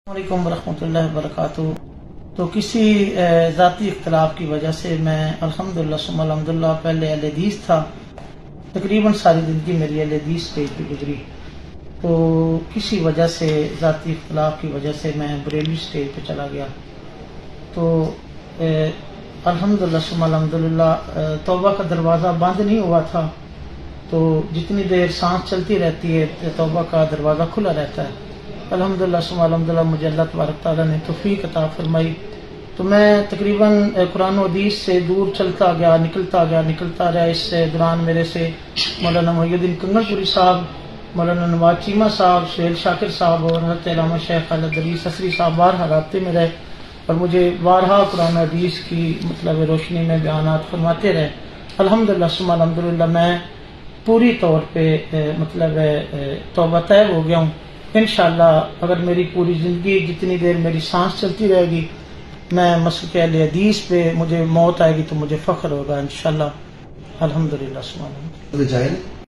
السلام علیکم ورحمۃ اللہ وبرکاتہ۔ تو کسی ذاتی اختلاف کی وجہ سے میں الحمدللہ ثم الحمدللہ پہلے اہل حدیث تھا، تقریباً ساری زندگی میری اہل حدیث اسٹیج پہ گزری، تو کسی وجہ سے ذاتی اختلاف کی وجہ سے میں بریلوی اسٹیج پہ چلا گیا۔ تو الحمدللہ ثم الحمدللہ توبہ کا دروازہ بند نہیں ہوا تھا، تو جتنی دیر سانس چلتی رہتی ہے توبہ کا دروازہ کھلا رہتا ہے۔ الحمدللہ ثم الحمدللہ مجھے اللہ تبارک تعالیٰ نے توفیق عطا فرمائی، تو میں تقریباً قرآن و حدیث سے دور چلتا گیا، نکلتا رہا۔ اس دوران میرے سے مولانا محی الدین کنگن پوری صاحب، مولانا نواز چیمہ صاحب، سہیل شاکر صاحب اور حضرت علامہ شیخ خالد علی سسری صاحب بارہا رابطے میں رہے اور مجھے بارہا قرآن و حدیث کی روشنی میں بیانات فرماتے رہے۔ الحمدللہ ثم الحمدللہ میں پوری طور پہ توبہ طیب ہو گیا ہوں۔ انشاءاللہ اگر میری پوری زندگی جتنی دیر میری سانس چلتی رہے گی میں مسلک اہل حدیث پہ مجھے موت آئے گی تو مجھے فخر ہوگا انشاءاللہ۔ الحمدللہ ثم الحمدللہ۔